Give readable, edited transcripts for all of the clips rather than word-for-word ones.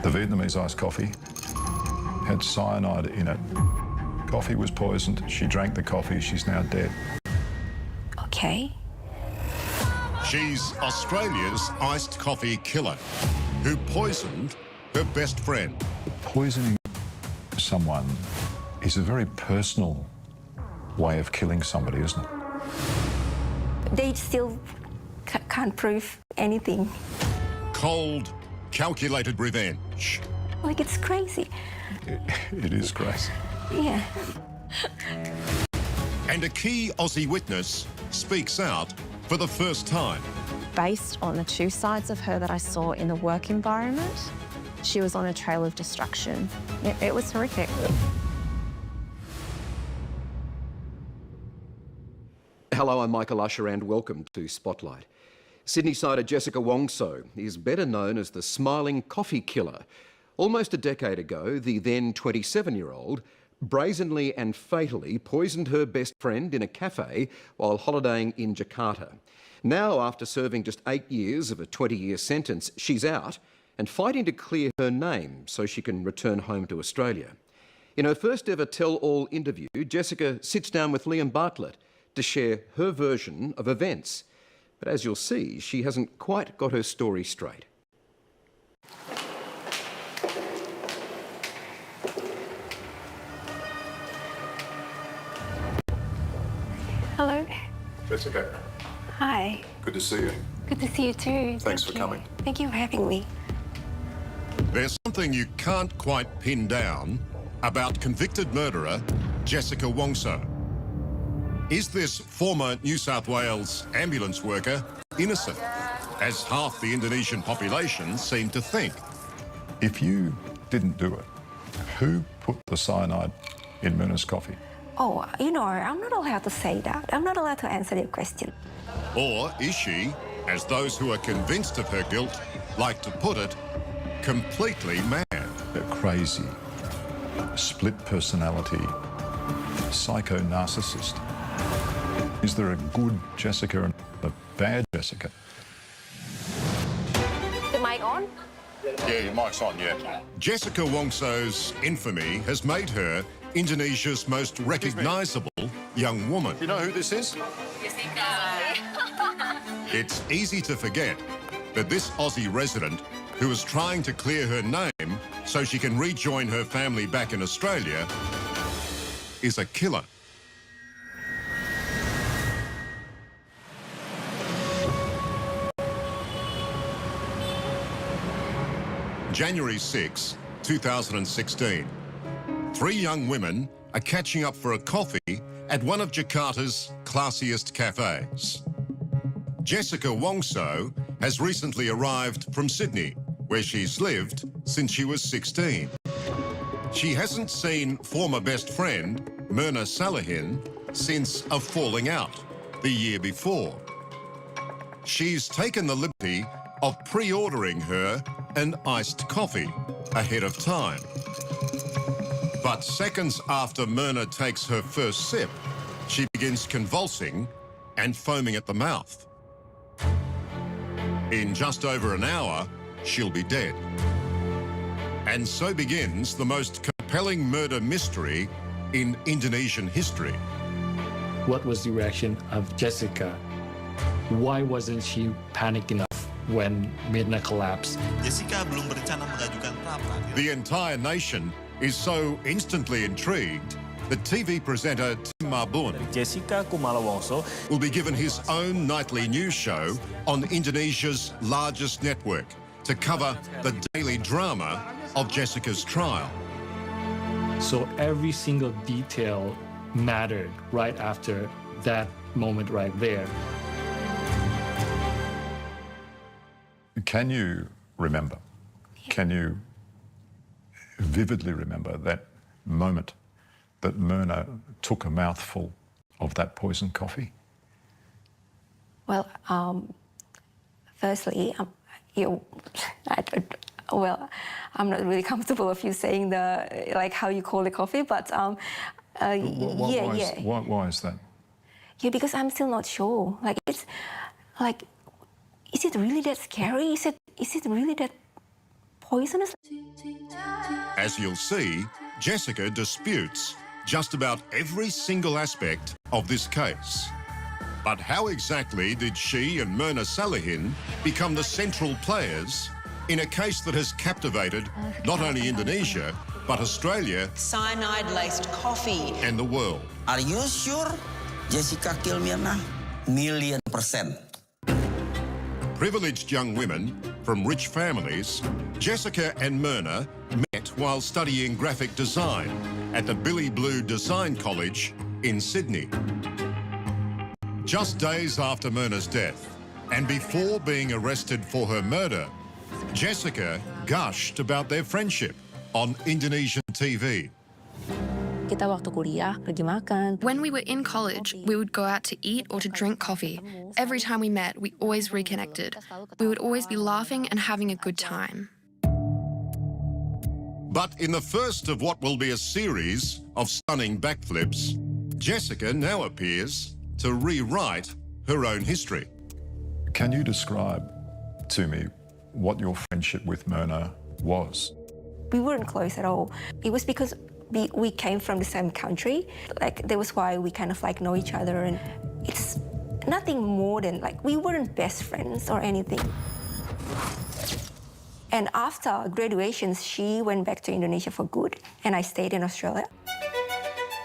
The Vietnamese iced coffee had cyanide in it. Coffee was poisoned. She drank the coffee. She's now dead. Okay. She's Australia's iced coffee killer who poisoned her best friend. Poisoning someone is a very personal way of killing somebody, isn't it? They still can't prove anything. Cold, calculated revenge. Like, it's crazy. It is crazy. Yeah. And a key Aussie witness speaks out for the first time. Based on the two sides of her that I saw in the work environment, she was on a trail of destruction. It was horrific. Hello, I'm Michael Usher and welcome to Spotlight. Sydney-sider Jessica Wongso is better known as the smiling coffee killer. Almost a decade ago, the then 27-year-old brazenly and fatally poisoned her best friend in a cafe while holidaying in Jakarta. Now, after serving just 8 years of a 20-year sentence, she's out and fighting to clear her name so she can return home to Australia. In her first ever tell-all interview, Jessica sits down with Liam Bartlett to share her version of events. But as you'll see, she hasn't quite got her story straight. Hello. Jessica, Hi. good to see you. Good to see you too. Thanks for coming. Thank you for having me. There's something you can't quite pin down about convicted murderer Jessica Wongso. Is this former New South Wales ambulance worker innocent, as half the Indonesian population seem to think? If you didn't do it, who put the cyanide in Myrna's coffee? Oh, you know, I'm not allowed to say that. I'm not allowed to answer your question. Or is she, as those who are convinced of her guilt like to put it, completely mad? They're crazy, split personality, psycho-narcissist. Is there a good Jessica and a bad Jessica? The mic on? Yeah, your mic's on, yeah. Jessica Wongso's infamy has made her Indonesia's most recognisable young woman. You know who this is? It's easy to forget that this Aussie resident, who is trying to clear her name so she can rejoin her family back in Australia, is a killer. January 6, 2016. Three young women are catching up for a coffee at one of Jakarta's classiest cafes. Jessica Wongso has recently arrived from Sydney, where she's lived since she was 16. She hasn't seen former best friend Myrna Salihin since a falling out the year before. She's taken the liberty of pre-ordering her an iced coffee ahead of time. But seconds after Myrna takes her first sip, she begins convulsing and foaming at the mouth. In just over an hour, she'll be dead. And so begins the most compelling murder mystery in Indonesian history. What was the reaction of Jessica? Why wasn't she panicked enough when Myrna collapsed? Jessica belum berencana mengajukan pra peradilan. The entire nation is so instantly intrigued that TV presenter Tim Marbun Jessica Kumala Wongso will be given his own nightly news show on Indonesia's largest network to cover the daily drama of Jessica's trial. So every single detail mattered right after that moment right there. Can you remember, can you vividly remember that moment that Myrna took a mouthful of that poisoned coffee? Well, firstly, I'm not really comfortable of you saying how you call the coffee, but Why is that? Yeah, because I'm still not sure. Is it really that scary? Is it really that poisonous. As you'll see, Jessica disputes just about every single aspect of this case. But how exactly did she and Myrna Salihin become the central players in a case that has captivated not only Indonesia, but Australia Cyanide-laced coffee. and the world? Are you sure Jessica killed Myrna? $1,000,000%. Privileged young women from rich families, Jessica and Myrna met while studying graphic design at the Billy Blue Design College in Sydney. Just days after Myrna's death, and before being arrested for her murder, Jessica gushed about their friendship on Indonesian TV. Kita waktu kuliah pergi makan. When we were in college, we would go out to eat or to drink coffee. Every time we met, we always reconnected. We would always be laughing and having a good time. But in the first of what will be a series of stunning backflips, Jessica now appears to rewrite her own history. Can you describe to me what your friendship with Myrna was? We weren't close at all. It was because we came from the same country. Like, that was why we kind of like know each other, and it's nothing more than like, we weren't best friends or anything. And after graduation, she went back to Indonesia for good, and I stayed in Australia.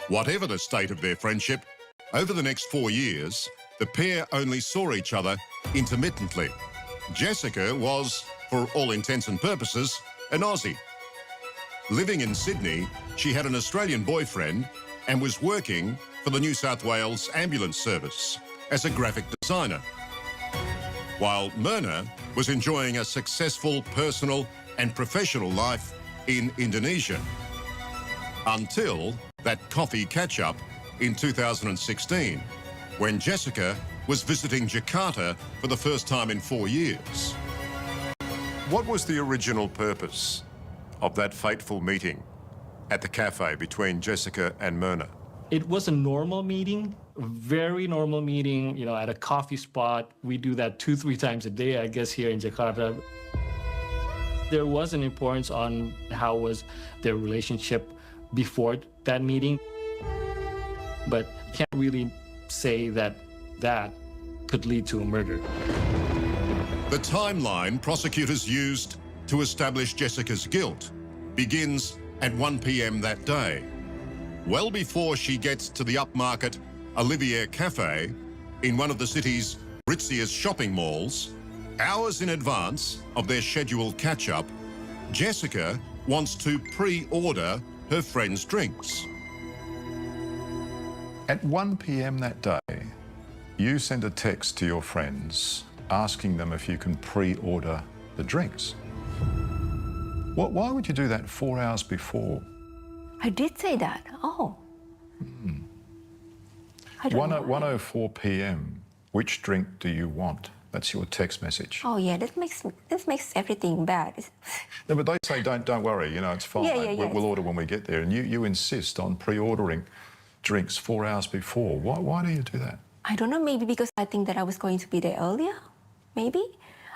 Whatever the state of their friendship, over the next 4 years, the pair only saw each other intermittently. Jessica was, for all intents and purposes, an Aussie. Living in Sydney, she had an Australian boyfriend and was working for the New South Wales Ambulance Service as a graphic designer, while Myrna was enjoying a successful personal and professional life in Indonesia. Until that coffee catch-up in 2016, when Jessica was visiting Jakarta for the first time in 4 years. What was the original purpose of that fateful meeting at the cafe between Jessica and Myrna? It was a normal meeting, a very normal meeting, you know, at a coffee spot. We do that 2-3 times a day, I guess, here in Jakarta. There was an importance on how was their relationship before that meeting, but can't really say that that could lead to a murder. The timeline prosecutors used to establish Jessica's guilt begins at 1 p.m. that day, well before she gets to the upmarket Olivier Cafe in one of the city's ritziest shopping malls. Hours in advance of their scheduled catch-up, Jessica wants to pre-order her friend's drinks. At 1 p.m. that day, you send a text to your friends asking them if you can pre-order the drinks. Why would you do that 4 hours before? I did say that. Oh. I don't know. 1:04 p.m. Which drink do you want? That's your text message. Oh yeah, this makes everything bad. No, but they say don't worry. You know, it's fine. Yeah. We'll order when we get there. And you insist on pre-ordering drinks 4 hours before. Why do you do that? I don't know. Maybe because I think that I was going to be there earlier. Maybe.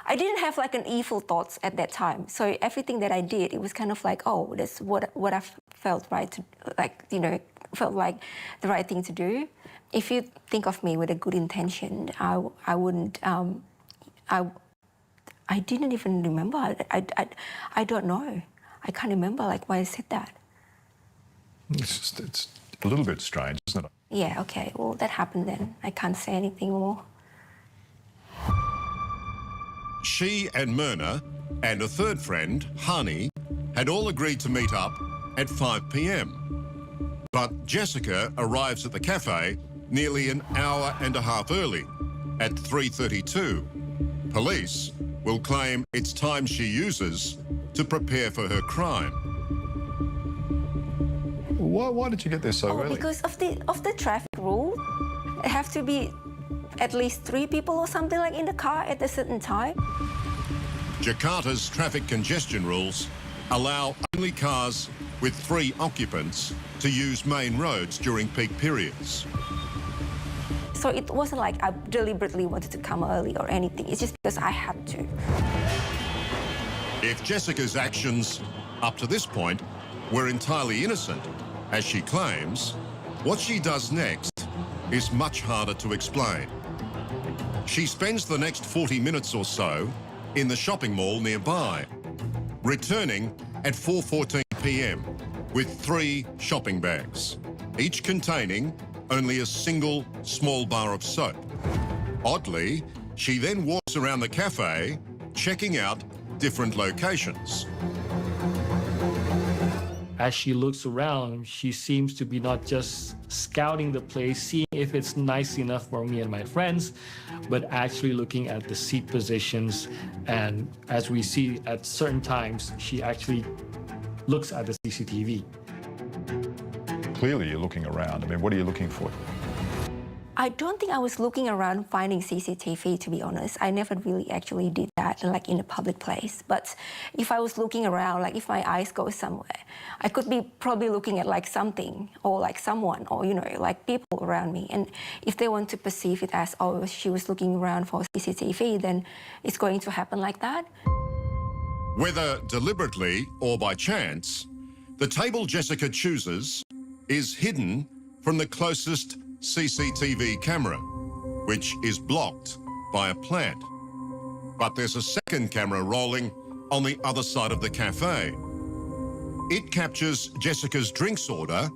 I didn't have like an evil thoughts at that time. So everything that I did, it was kind of like, oh, that's what I felt right to, like, you know, felt like the right thing to do. If you think of me with a good intention, I wouldn't. I didn't even remember. I don't know. I can't remember like why I said that. It's a little bit strange, isn't it? Yeah. Okay. Well, that happened then. I can't say anything more. She and Myrna and a third friend, Hani, had all agreed to meet up at 5 p.m. But Jessica arrives at the cafe nearly an hour and a half early, at 3:32. Police will claim it's time she uses to prepare for her crime. Why did you get there so early? Because of the traffic rule. It have to be at least 3 people or something like in the car at a certain time. Jakarta's traffic congestion rules allow only cars with 3 occupants to use main roads during peak periods. So it wasn't like I deliberately wanted to come early or anything. It's just because I had to. If Jessica's actions up to this point were entirely innocent, as she claims, what she does next is much harder to explain. She spends the next 40 minutes or so in the shopping mall nearby, returning at 4:14 p.m. with 3 shopping bags, each containing only a single small bar of soap. Oddly, she then walks around the cafe, checking out different locations. As she looks around, she seems to be not just scouting the place, seeing if it's nice enough for me and my friends, but actually looking at the seat positions. And as we see at certain times, she actually looks at the CCTV. Clearly you're looking around. I mean, what are you looking for? I don't think I was looking around finding CCTV, to be honest. I never really actually did that, like in a public place. But if I was looking around, like if my eyes go somewhere, I could be probably looking at like something or like someone or, you know, like people around me. And if they want to perceive it as, oh, she was looking around for CCTV, then it's going to happen like that. Whether deliberately or by chance, the table Jessica chooses is hidden from the closest CCTV camera, which is blocked by a plant. But there's a second camera rolling on the other side of the cafe. It captures Jessica's drinks order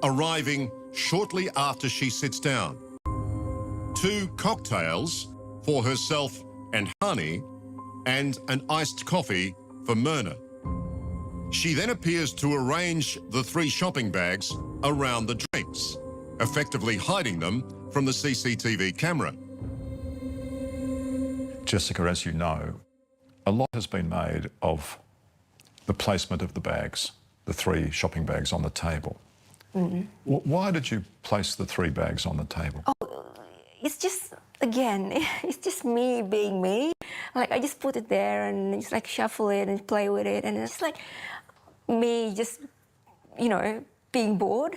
arriving shortly after she sits down. 2 cocktails for herself and Hani, and an iced coffee for Myrna. She then appears to arrange the 3 shopping bags around the drinks, effectively hiding them from the CCTV camera. Jessica, as you know, a lot has been made of the placement of the bags, the 3 shopping bags on the table. Mm-hmm. Why did you place the 3 bags on the table? Oh, it's just, again, it's just me being me. Like, I just put it there and just like shuffle it and play with it. And it's like me just, you know, being bored.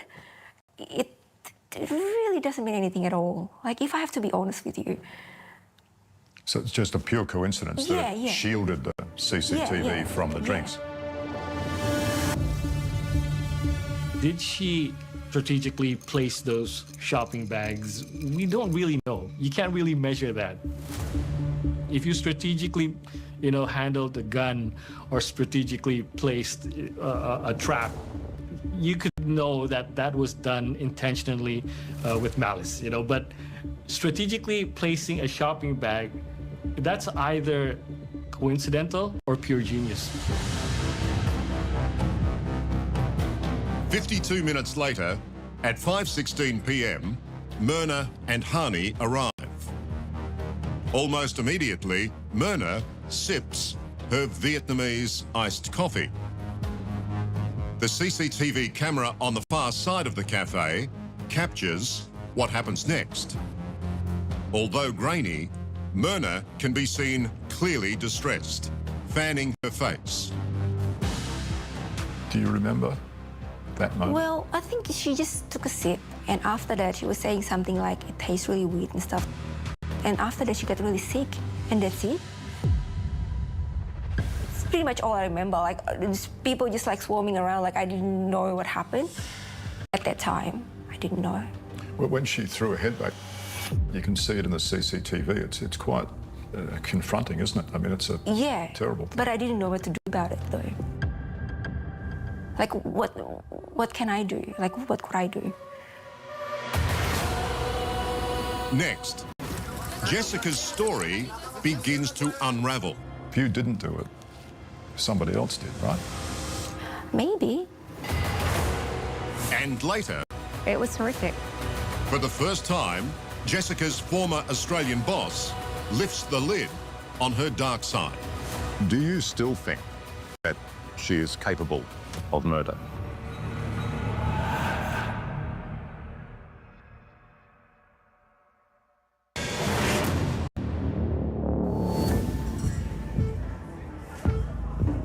It really doesn't mean anything at all. Like, if I have to be honest with you. So it's just a pure coincidence that it shielded the CCTV from the drinks. Did she strategically place those shopping bags? We don't really know. You can't really measure that. If you strategically, you know, handled a gun or strategically placed a trap, you could know that that was done intentionally with malice, you know. But strategically placing a shopping bag, that's either coincidental or pure genius. 52 minutes later, at 5:16 p.m, Myrna and Hani arrive. Almost immediately, Myrna sips her Vietnamese iced coffee. The CCTV camera on the far side of the cafe captures what happens next. Although grainy, Myrna can be seen clearly distressed, fanning her face. Do you remember that moment? Well, I think she just took a sip, and after that she was saying something like it tastes really weird and stuff. And after that she got really sick, and that's it. It's pretty much all I remember. Like, people just like swarming around, like I didn't know what happened. At that time, I didn't know. Well, when she threw her head back, you can see it in the CCTV. It's quite confronting, isn't it? I mean, it's a terrible thing. But I didn't know what to do about it, though. Like, what can I do? Like, what could I do? Next, Jessica's story begins to unravel. If you didn't do it, somebody else did, right? Maybe. And later, it was horrific. For the first time, Jessica's former Australian boss lifts the lid on her dark side. Do you still think that she is capable of murder?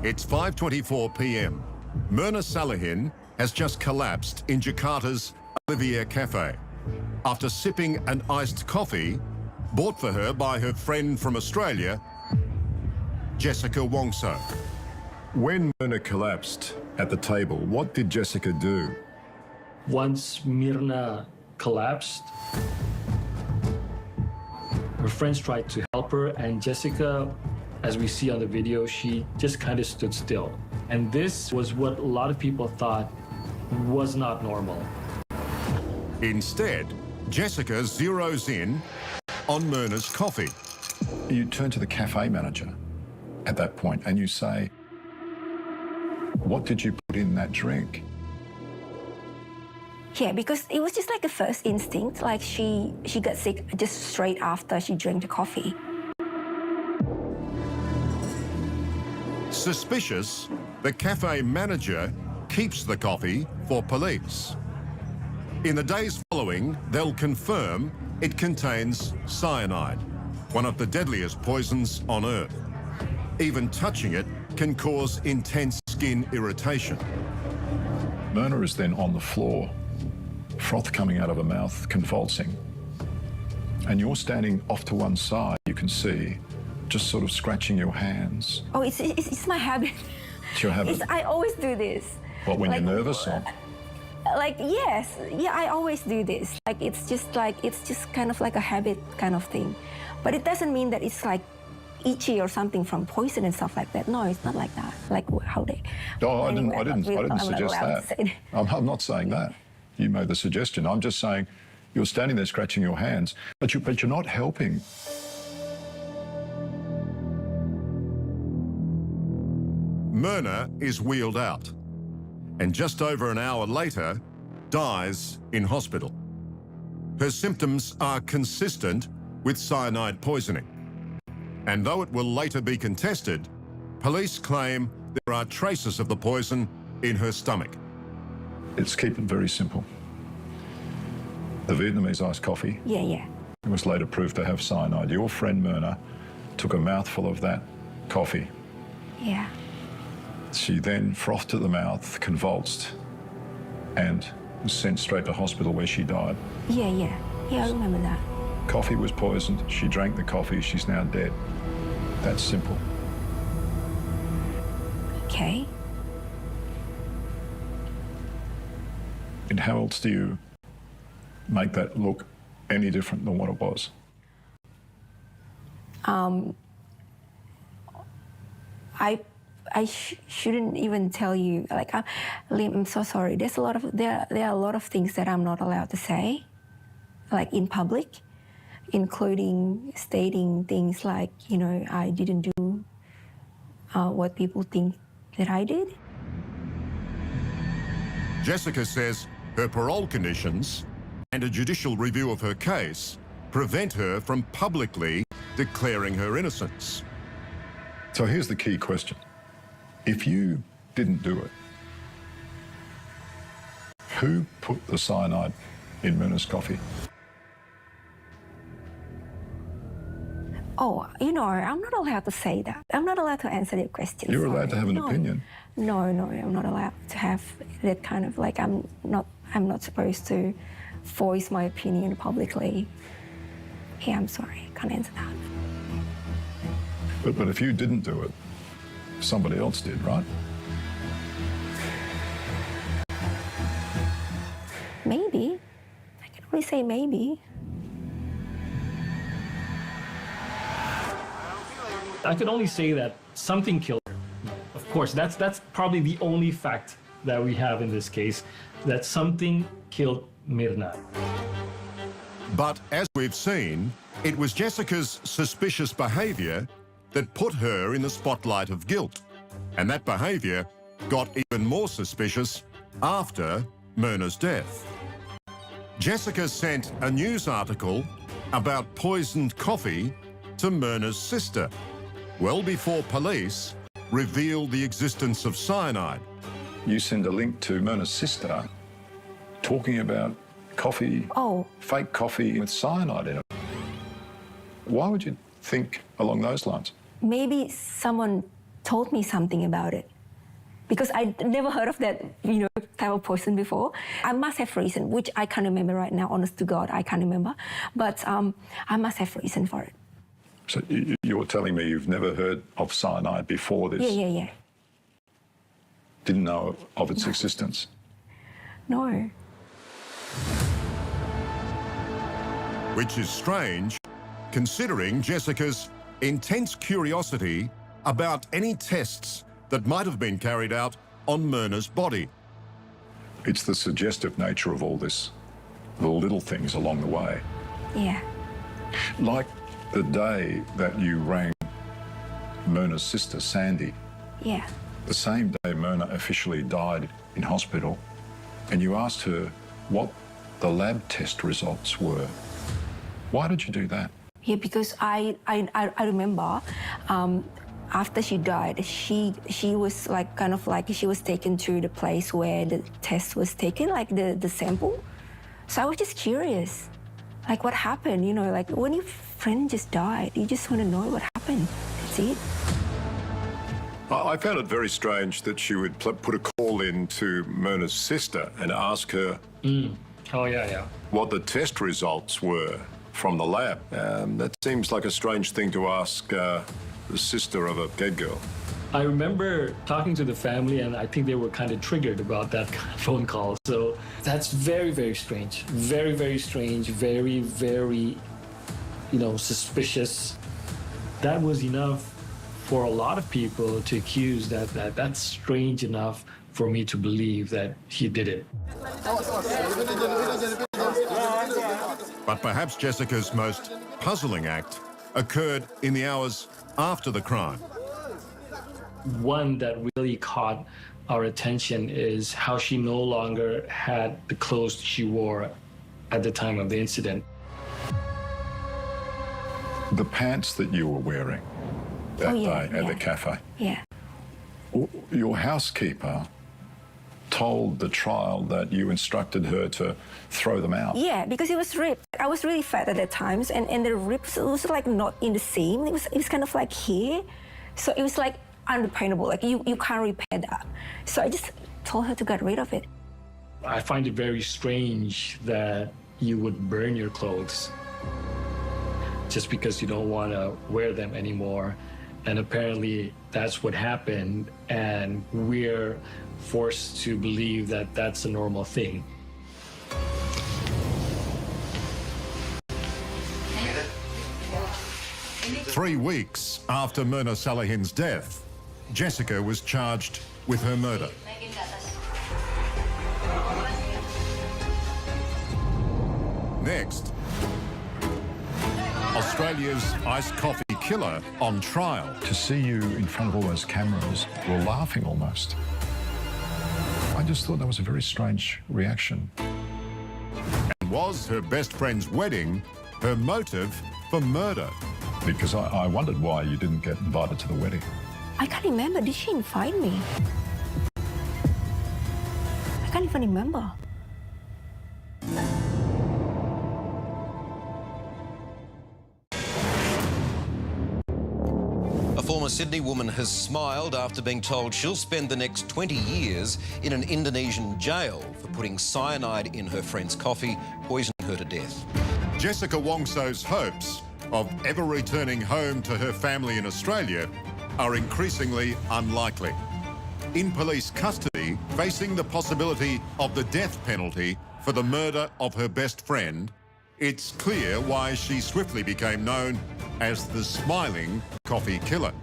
It's 5:24 p.m. Myrna Salihin has just collapsed in Jakarta's Olivier Cafe after sipping an iced coffee bought for her by her friend from Australia, Jessica Wongso. When Myrna collapsed at the table, what did Jessica do? Once Myrna collapsed, her friends tried to help her, and Jessica, as we see on the video, she just kind of stood still. And this was what a lot of people thought was not normal. Instead, Jessica zeroes in on Myrna's coffee. You turn to the cafe manager at that point and you say, what did you put in that drink? Yeah, because it was just like a first instinct. Like she got sick just straight after she drank the coffee. Suspicious, the cafe manager keeps the coffee for police. In the days following, they'll confirm it contains cyanide, one of the deadliest poisons on Earth. Even touching it can cause intense skin irritation. Myrna is then on the floor, froth coming out of her mouth, convulsing. And you're standing off to one side, you can see, just sort of scratching your hands. Oh, it's my habit. It's your habit? I always do this. What, when you're nervous or? Like, yes. Yeah, I always do this. Like, it's just kind of like a habit kind of thing. But it doesn't mean that it's like itchy or something from poison and stuff like that. No, it's not like that. Like how they... Oh, anyway, I didn't suggest that. I'm not saying that. You made the suggestion. I'm just saying you're standing there scratching your hands, but you're not helping. Myrna is wheeled out, and just over an hour later, dies in hospital. Her symptoms are consistent with cyanide poisoning. And though it will later be contested, police claim there are traces of the poison in her stomach. Let's keep it very simple. The Vietnamese iced coffee. Yeah. It was later proved to have cyanide. Your friend Myrna took a mouthful of that coffee. Yeah. She then frothed at the mouth, convulsed, and was sent straight to hospital where she died. Yeah, I remember that. Coffee was poisoned. She drank the coffee. She's now dead. That's simple. Okay. And how else do you make that look any different than what it was? I shouldn't even tell you. Like, Liam, I'm so sorry. There are a lot of things that I'm not allowed to say, like in public, including stating things like, I didn't do what people think that I did. Jessica says her parole conditions and a judicial review of her case prevent her from publicly declaring her innocence. So here's the key question. If you didn't do it, who put the cyanide in Myrna's coffee? Oh, I'm not allowed to say that. I'm not allowed to answer that question. You're allowed to have an opinion. No, I'm not allowed to have that kind of, like, I'm not supposed to voice my opinion publicly. Yeah, I'm sorry, I can't answer that. But if you didn't do it, somebody else did, right? Maybe. I can only say maybe. I could only say that something killed her. Of course, that's probably the only fact that we have in this case, that something killed Myrna. But as we've seen, it was Jessica's suspicious behaviour that put her in the spotlight of guilt. And that behaviour got even more suspicious after Myrna's death. Jessica sent a news article about poisoned coffee to Myrna's sister, well before police revealed the existence of cyanide. You send a link to Myrna's sister talking about coffee, fake coffee with cyanide in it. Why would you think along those lines? Maybe someone told me something about it, because I never heard of that, type of poison before. I must have reason, which I can't remember right now, honest to God, I can't remember. But I must have reason for it. So you're telling me you've never heard of cyanide before this? Yeah. Didn't know of its existence? No. Which is strange, considering Jessica's intense curiosity about any tests that might have been carried out on Myrna's body. It's the suggestive nature of all this, the little things along the way. Yeah. Like the day that you rang Myrna's sister, Sandy, Yeah. the same day Myrna officially died in hospital, and you asked her what the lab test results were. Why did you do that? Yeah, because I remember after she died, she was like kind of like she was taken to the place where the test was taken, like the sample. So I was just curious, like what happened, you know, like when your friend just died, you just want to know what happened. That's it. I found it very strange that she would put a call in to Myrna's sister and ask her Oh, yeah. what the test results were from the lab. That seems like a strange thing to ask the sister of a dead girl. I remember talking to the family, and I think they were kind of triggered about that phone call. So that's very, very strange. Very, very strange. Very, very, suspicious. That was enough for a lot of people to accuse that's strange enough for me to believe that he did it. But perhaps Jessica's most puzzling act occurred in the hours after the crime. One that really caught our attention is how she no longer had the clothes she wore at the time of the incident. The pants that you were wearing that day at the cafe. Yeah. Your housekeeper told the trial that you instructed her to throw them out. Yeah, because it was ripped. I was really fat at that times, and the rips was like not in the seam. It was kind of like here, so it was like unrepairable. Like you can't repair that. So I just told her to get rid of it. I find it very strange that you would burn your clothes just because you don't want to wear them anymore. And apparently that's what happened, and we're forced to believe that that's a normal thing. Three weeks after Myrna Salahin's death, Jessica was charged with her murder. Next, Australia's iced coffee killer on trial. To see you in front of all those cameras, you were laughing almost. I just thought that was a very strange reaction. And was her best friend's wedding her motive for murder? Because I wondered why you didn't get invited to the wedding. I can't remember. Did she invite me? I can't even remember. A former Sydney woman has smiled after being told she'll spend the next 20 years in an Indonesian jail for putting cyanide in her friend's coffee, poisoning her to death. Jessica Wongso's hopes of ever returning home to her family in Australia are increasingly unlikely. In police custody, facing the possibility of the death penalty for the murder of her best friend, it's clear why she swiftly became known as the smiling coffee killer.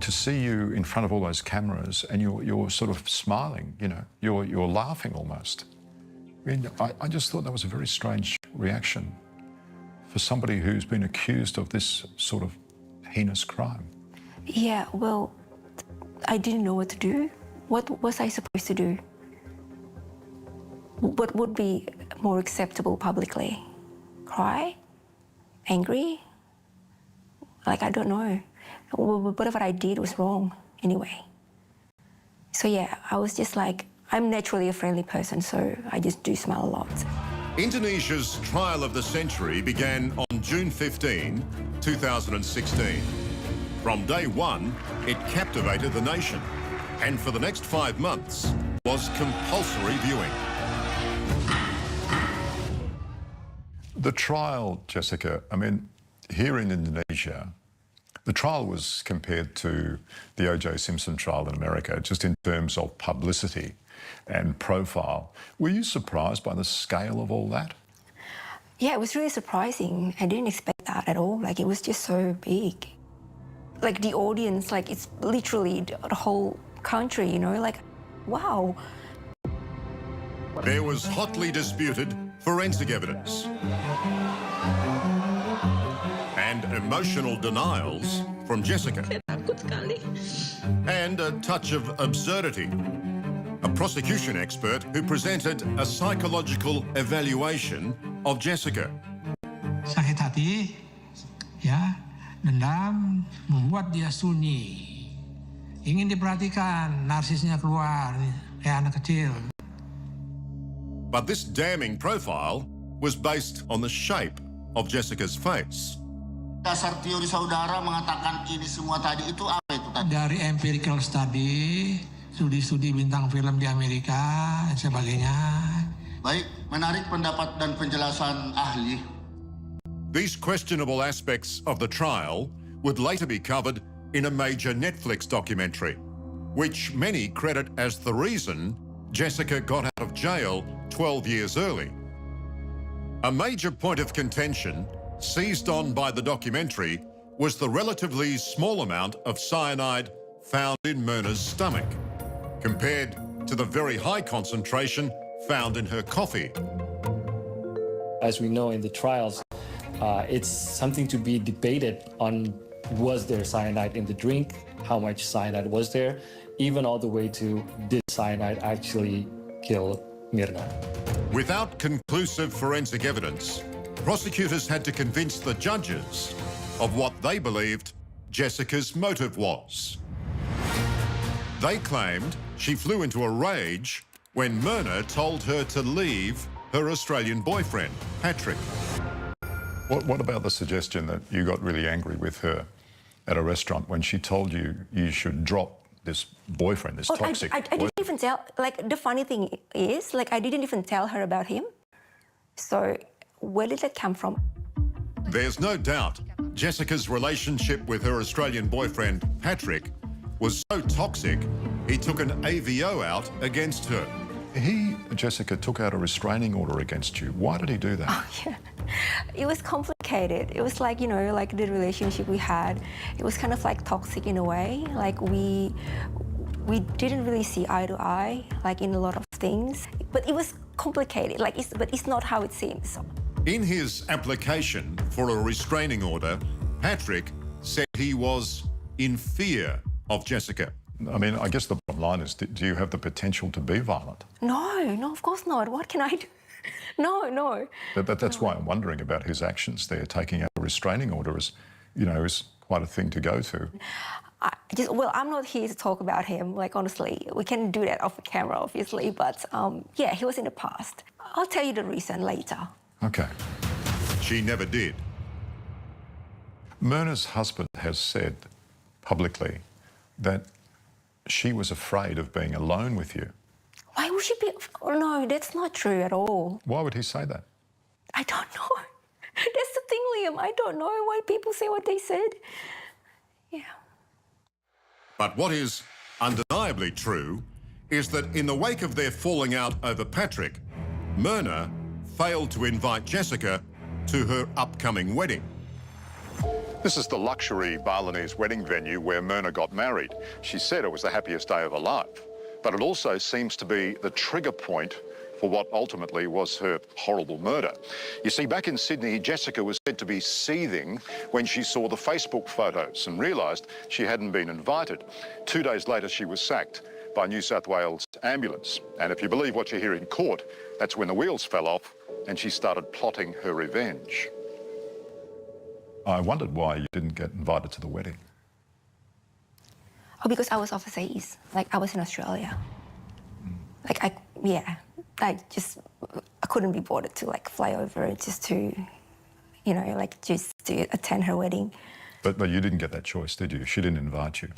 To see you in front of all those cameras and you're sort of smiling, you're laughing almost. I mean, I just thought that was a very strange reaction for somebody who's been accused of this sort of heinous crime. Yeah, well, I didn't know what to do. What was I supposed to do? What would be more acceptable publicly? Cry? Angry? Like, I don't know. Whatever I did was wrong anyway. So yeah, I was just like, I'm naturally a friendly person, so I just do smile a lot. Indonesia's trial of the century began on June 15, 2016. From day one, it captivated the nation, and for the next 5 months was compulsory viewing. The trial, Jessica, I mean, here in Indonesia, The trial was compared to the O.J. Simpson trial in America, just in terms of publicity and profile. Were you surprised by the scale of all that? Yeah, it was really surprising. I didn't expect that at all. Like, it was just so big. Like, the audience, like, it's literally the whole country, you know, like, wow. There was hotly disputed forensic evidence and emotional denials from Jessica, and a touch of absurdity. A prosecution expert who presented a psychological evaluation of Jessica. Sakit hati, ya, dendam membuat dia sunyi. Ingin diperhatikan, narsisnya keluar, kayak anak kecil. But this damning profile was based on the shape of Jessica's face. Dasar teori saudara mengatakan ini semua tadi itu apa itu tadi? Dari empirical study, studi-studi bintang film di Amerika, dan sebagainya. Baik, menarik pendapat dan penjelasan ahli. These questionable aspects of the trial would later be covered in a major Netflix documentary, which many credit as the reason Jessica got out of jail 12 years early. A major point of contention seized on by the documentary was the relatively small amount of cyanide found in Myrna's stomach, compared to the very high concentration found in her coffee. As we know in the trials, it's something to be debated on, was there cyanide in the drink, how much cyanide was there, even all the way to did cyanide actually kill Myrna. Without conclusive forensic evidence, prosecutors had to convince the judges of what they believed Jessica's motive was. They claimed she flew into a rage when Myrna told her to leave her Australian boyfriend, Patrick. What about the suggestion that you got really angry with her at a restaurant when she told you you should drop this boyfriend, this toxic I didn't even tell, like, the funny thing is, like, I didn't even tell her about him. So where did that come from? There's no doubt Jessica's relationship with her Australian boyfriend, Patrick, was so toxic, he took an AVO out against her. Jessica, took out a restraining order against you. Why did he do that? Oh, yeah. It was complicated. It was like, you know, like the relationship we had, it was kind of like toxic in a way. Like we didn't really see eye to eye, like in a lot of things. But it was complicated, like but it's not how it seems. In his application for a restraining order, Patrick said he was in fear of Jessica. I mean, I guess the bottom line is, do you have the potential to be violent? No, of course not. What can I do? No. But that's why I'm wondering about his actions there. Taking out a restraining order is quite a thing to go to. Well, I'm not here to talk about him, like, honestly. We can do that off the camera, obviously, but yeah, he was in the past. I'll tell you the reason later. Okay. She never did. Myrna's husband has said publicly that she was afraid of being alone with you. Why would she be? Oh, no, that's not true at all. Why would he say that? I don't know. That's the thing, Liam. I don't know why people say what they said. Yeah. But what is undeniably true is that in the wake of their falling out over Patrick, Myrna failed to invite Jessica to her upcoming wedding. This is the luxury Balinese wedding venue where Myrna got married. She said it was the happiest day of her life. But it also seems to be the trigger point for what ultimately was her horrible murder. You see, back in Sydney, Jessica was said to be seething when she saw the Facebook photos and realised she hadn't been invited. 2 days later, she was sacked by New South Wales ambulance. And if you believe what you hear in court, that's when the wheels fell off and she started plotting her revenge. I wondered why you didn't get invited to the wedding. Oh, because I was overseas. Like, I was in Australia. Like, I couldn't be bothered to, like, fly over just to, you know, like, just to attend her wedding. But you didn't get that choice, did you? She didn't invite you.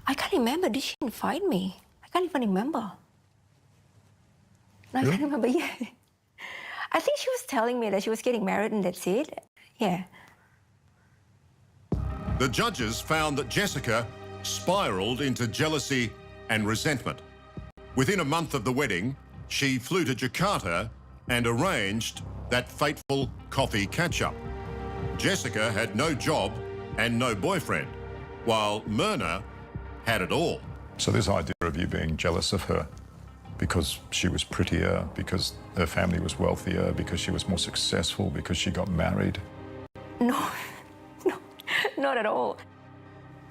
I can't remember. Did she invite me? I can't even remember. No, I can't remember, yeah. I think she was telling me that she was getting married and that's it. Yeah. The judges found that Jessica spiraled into jealousy and resentment. Within a month of the wedding, she flew to Jakarta and arranged that fateful coffee catch-up. Jessica had no job and no boyfriend, while Myrna had it all. So this idea of you being jealous of her because she was prettier, because her family was wealthier, because she was more successful, because she got married? No, not at all.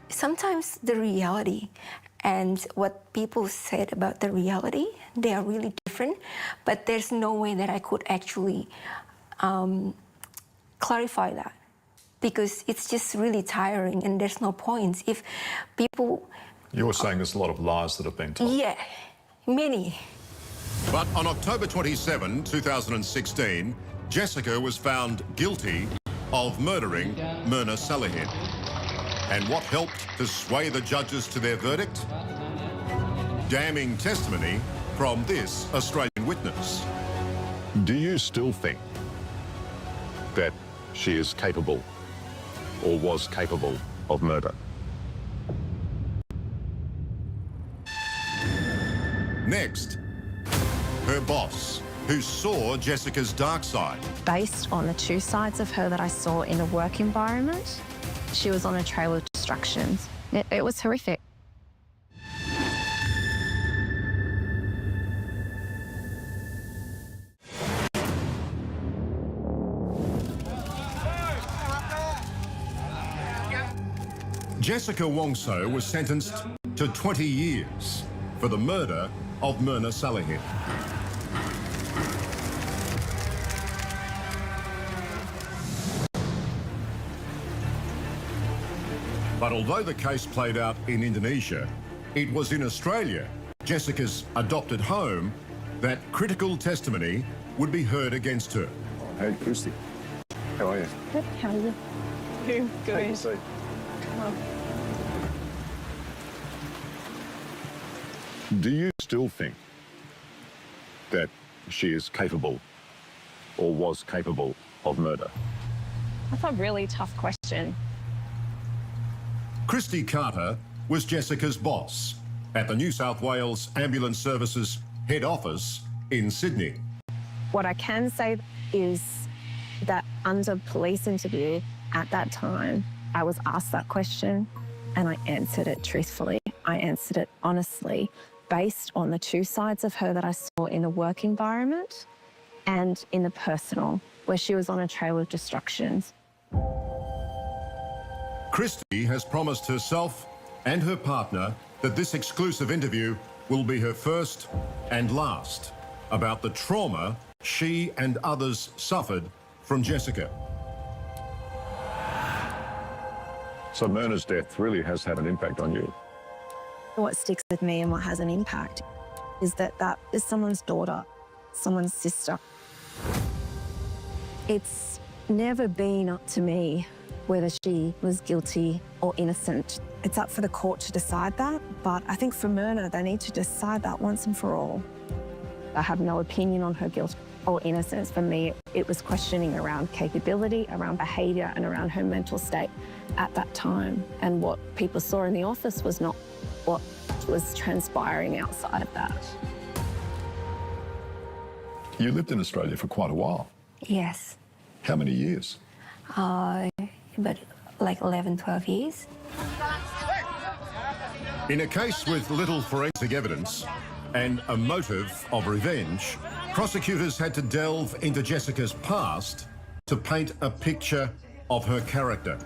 Sometimes the reality and what people said about the reality, they are really different, but there's no way that I could actually clarify that, because it's just really tiring and there's no point. If people... You're saying there's a lot of lies that have been told. Yeah, many. But on October 27, 2016, Jessica was found guilty of murdering Myrna Salehin. And what helped to sway the judges to their verdict? Damning testimony from this Australian witness. Do you still think that she is capable or was capable of murder? Next, her boss, who saw Jessica's dark side. Based on the two sides of her that I saw in a work environment, she was on a trail of destructions. It was horrific. Jessica Wongso was sentenced to 20 years for the murder of Myrna Salehin. But although the case played out in Indonesia, it was in Australia, Jessica's adopted home, that critical testimony would be heard against her. Hey, Christy. How are you? Good, how are you? Good. Take a seat. Come on. Do you still think that she is capable or was capable of murder? That's a really tough question. Christy Carter was Jessica's boss at the New South Wales Ambulance Services head office in Sydney. What I can say is that under police interview at that time, I was asked that question and I answered it truthfully. I answered it honestly, based on the two sides of her that I saw in a work environment and in the personal, where she was on a trail of destructions. Christy has promised herself and her partner that this exclusive interview will be her first and last about the trauma she and others suffered from Jessica. So Myrna's death really has had an impact on you. What sticks with me and what has an impact is that that is someone's daughter, someone's sister. It's never been up to me whether she was guilty or innocent. It's up for the court to decide that, but I think for Myrna, they need to decide that once and for all. I have no opinion on her guilt or innocence. For me, it was questioning around capability, around behaviour, and around her mental state at that time. And what people saw in the office was not what was transpiring outside of that. You lived in Australia for quite a while. Yes. How many years? But like 11, 12 years. In a case with little forensic evidence and a motive of revenge, prosecutors had to delve into Jessica's past to paint a picture of her character.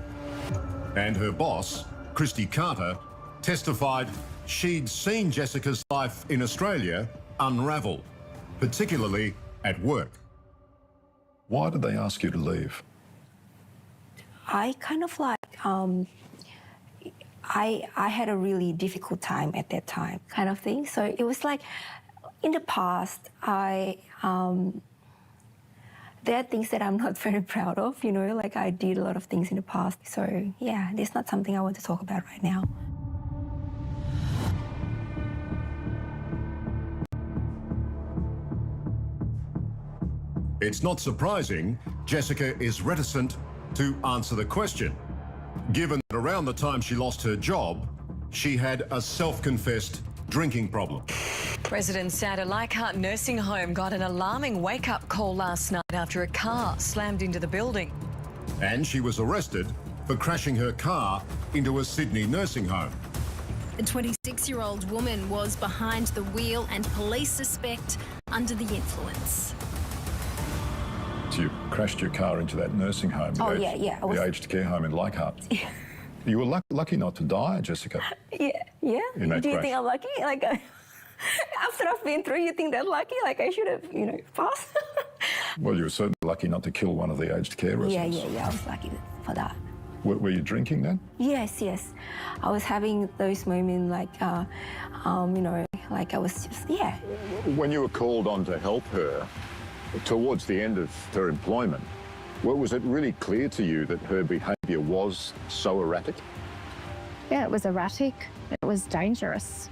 And her boss, Christy Carter, testified she'd seen Jessica's life in Australia unravel, particularly at work. Why did they ask you to leave? I kind of like, I had a really difficult time at that time, kind of thing. So it was like, in the past, there are things that I'm not very proud of, you know, like I did a lot of things in the past. So yeah, it's not something I want to talk about right now. It's not surprising Jessica is reticent to answer the question, given that around the time she lost her job, she had a self-confessed drinking problem. Residents at a Leichhardt nursing home got an alarming wake-up call last night after a car slammed into the building. And she was arrested for crashing her car into a Sydney nursing home. A 26-year-old woman was behind the wheel and police suspect under the influence. So you crashed your car into that nursing home, the aged care home in Leichhardt. Yeah. You were lucky not to die, Jessica. Yeah. In that Do you crash. think I'm lucky? Like, after I've been through, you think that lucky? Like, I should have, passed. Well, you were certainly lucky not to kill one of the aged care residents. Yeah. I was lucky for that. Were you drinking then? Yes. I was having those moments like, like I was just, When you were called on to help her towards the end of her employment, was it really clear to you that her behaviour was so erratic? Yeah, it was erratic. It was dangerous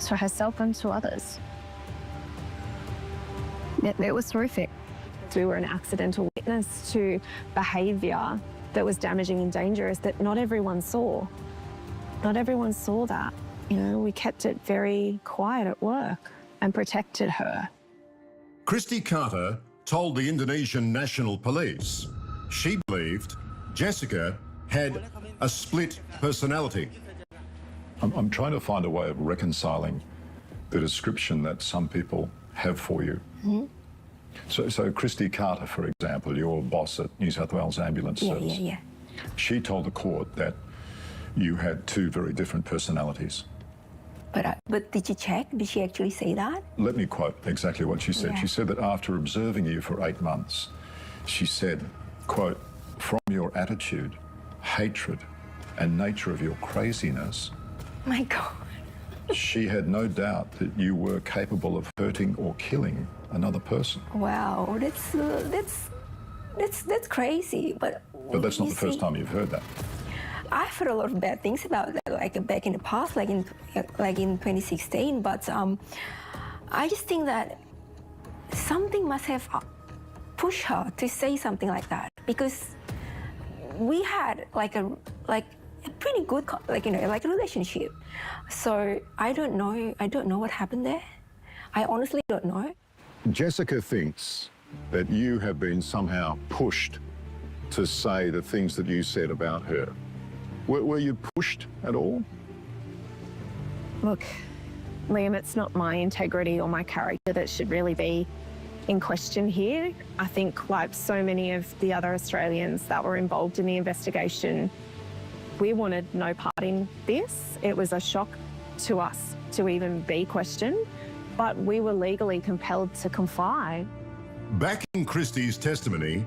to herself and to others. It was horrific. We were an accidental witness to behaviour that was damaging and dangerous that not everyone saw. Not everyone saw that. We kept it very quiet at work and protected her. Christy Carter told the Indonesian National Police she believed Jessica had a split personality. I'm trying to find a way of reconciling the description that some people have for you. Mm-hmm. So Christy Carter, for example, your boss at New South Wales Ambulance Service, Yeah. she told the court that you had two very different personalities. But did you check? Did she actually say that? Let me quote exactly what she said. Yeah. She said that after observing you for 8 months, she said, quote, "From your attitude, hatred, and nature of your craziness, My God. she had no doubt that you were capable of hurting or killing another person." Wow, that's crazy. But But that's not you the first see, time you've heard that. I've heard a lot of bad things about that, like back in the past, like in 2016. But I just think that something must have pushed her to say something like that, because we had like a pretty good relationship. So I don't know what happened there. I honestly don't know. Jessica thinks that you have been somehow pushed to say the things that you said about her. Were you pushed at all? Look, Liam, it's not my integrity or my character that should really be in question here. I think, like so many of the other Australians that were involved in the investigation, we wanted no part in this. It was a shock to us to even be questioned, but we were legally compelled to comply. Backing Christie's testimony,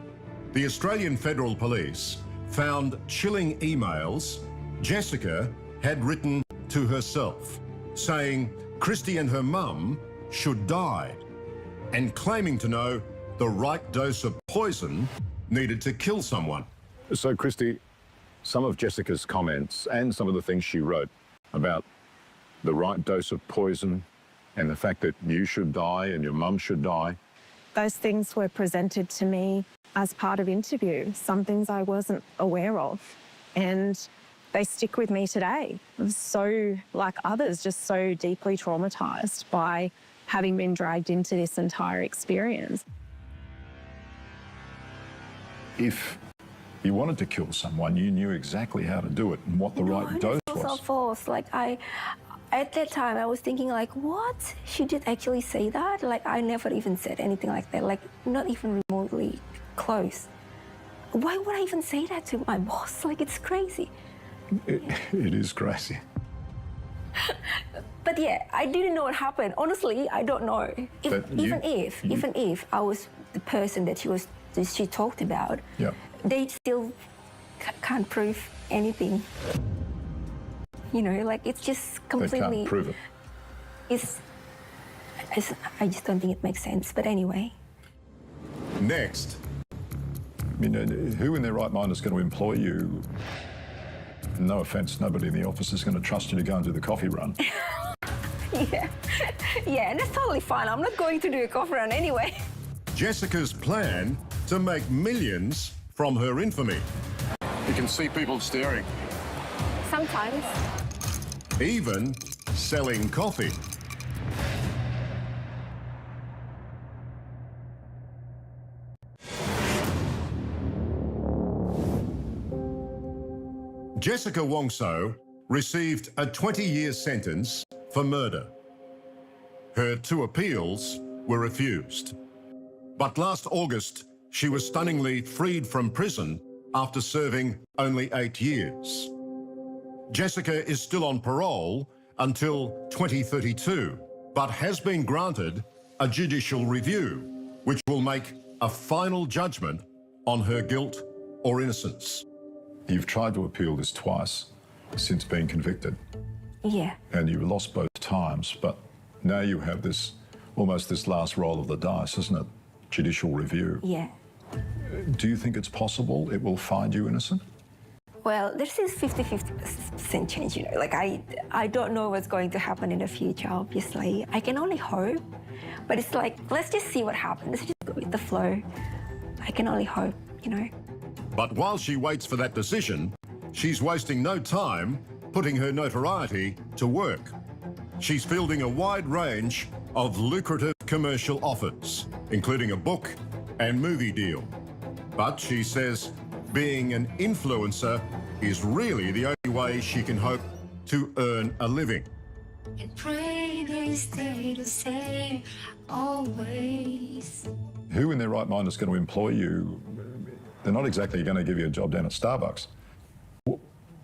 the Australian Federal Police found chilling emails Jessica had written to herself, saying Christie and her mum should die, and claiming to know the right dose of poison needed to kill someone. So, Christy, some of Jessica's comments and some of the things she wrote about the right dose of poison and the fact that you should die and your mum should die, Those things were presented to me as part of interview, some things I wasn't aware of, and they stick with me today. I'm so, like others, just so deeply traumatised by having been dragged into this entire experience. if you wanted to kill someone, you knew exactly how to do it and what the right dose It's so was. false. Like at that time, I was thinking like, what? She did actually say that? Like I never even said anything like that. Like not even remotely close. Why would I even say that to my boss? Like it's crazy. It is crazy. But yeah, I didn't know what happened. Honestly, I don't know. Even if I was the person that she talked about, Yeah. they still can't prove anything. You know, like it's just completely. They can't prove it. I just don't think it makes sense. But anyway. Next. I mean, who in their right mind is going to employ you? No offence, nobody in the office is going to trust you to go and do the coffee run. Yeah, and that's totally fine. I'm not going to do a coffee run anyway. Jessica's plan to make millions from her infamy. You can see people staring. Sometimes. Even selling coffee. Jessica Wongso received a 20-year sentence for murder. Her 2 appeals were refused. But last August, she was stunningly freed from prison after serving only 8 years. Jessica is still on parole until 2032, but has been granted a judicial review, which will make a final judgment on her guilt or innocence. You've tried to appeal this twice since being convicted. Yeah. And you lost both times, but now you have this, almost this last roll of the dice, isn't it? Judicial review. Yeah. Do you think it's possible it will find you innocent? Well, there's this 50-50% chance, you know. Like, I don't know what's going to happen in the future, obviously. I can only hope. But it's like, let's just see what happens. Let's just go with the flow. I can only hope, you know. But while she waits for that decision, she's wasting no time putting her notoriety to work. She's fielding a wide range of lucrative commercial offers, including a book and movie deal. But she says being an influencer is really the only way she can hope to earn a living. And pray they stay the same always. Who in their right mind is going to employ you? They're not exactly going to give you a job down at Starbucks.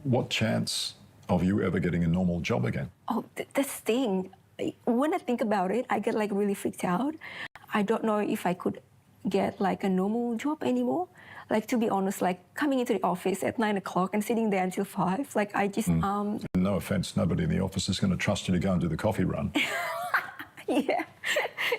What chance of you ever getting a normal job again? Oh, this thing. When I think about it, I get like really freaked out. I don't know if I could get like a normal job anymore. Like, to be honest, like coming into the office at 9 o'clock and sitting there until 5, like I just... No offense, nobody in the office is going to trust you to go and do the coffee run.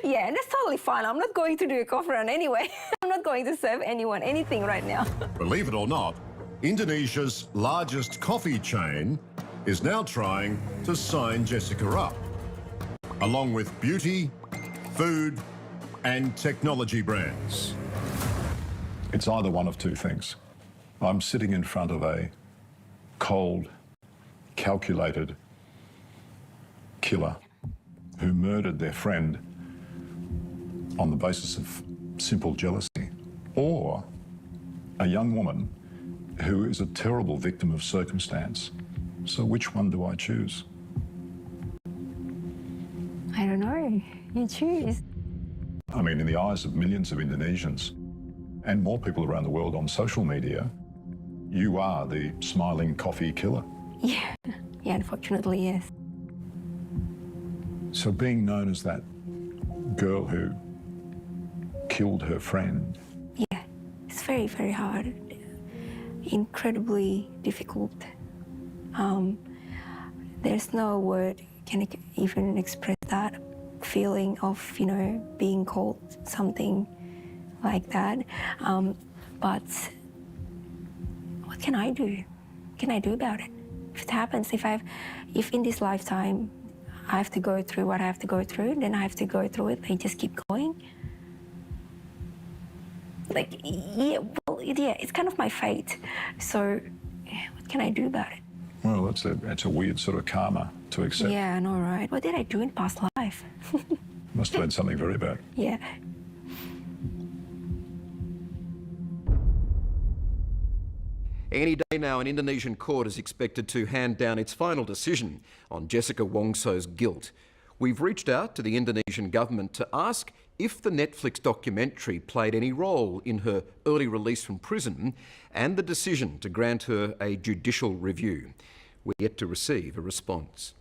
Yeah, and that's totally fine. I'm not going to do a coffee run anyway. I'm not going to serve anyone anything right now. Believe it or not, Indonesia's largest coffee chain is now trying to sign Jessica up, along with beauty, food, and technology brands. It's either one of two things. I'm sitting in front of a cold, calculated killer who murdered their friend on the basis of simple jealousy, or a young woman who is a terrible victim of circumstance. So which one do I choose? I don't know. You choose. I mean, in the eyes of millions of Indonesians and more people around the world on social media, you are the smiling coffee killer. Yeah, unfortunately, yes. So being known as that girl who killed her friend. Yeah, it's very, very hard. Incredibly difficult. There's no word can even express that feeling of, you know, being called something like that. But what can I do? What can I do about it? If it happens, if in this lifetime I have to go through what I have to go through, then I have to go through it. I just keep going. Like, yeah, well, yeah, it's kind of my fate. So, what can I do about it? Well, that's a weird sort of karma to accept. Yeah, I know, right? What did I do in past life? Must have been something very bad. Yeah. Any day now, an Indonesian court is expected to hand down its final decision on Jessica Wongso's guilt. We've reached out to the Indonesian government to ask if the Netflix documentary played any role in her early release from prison and the decision to grant her a judicial review. We're yet to receive a response.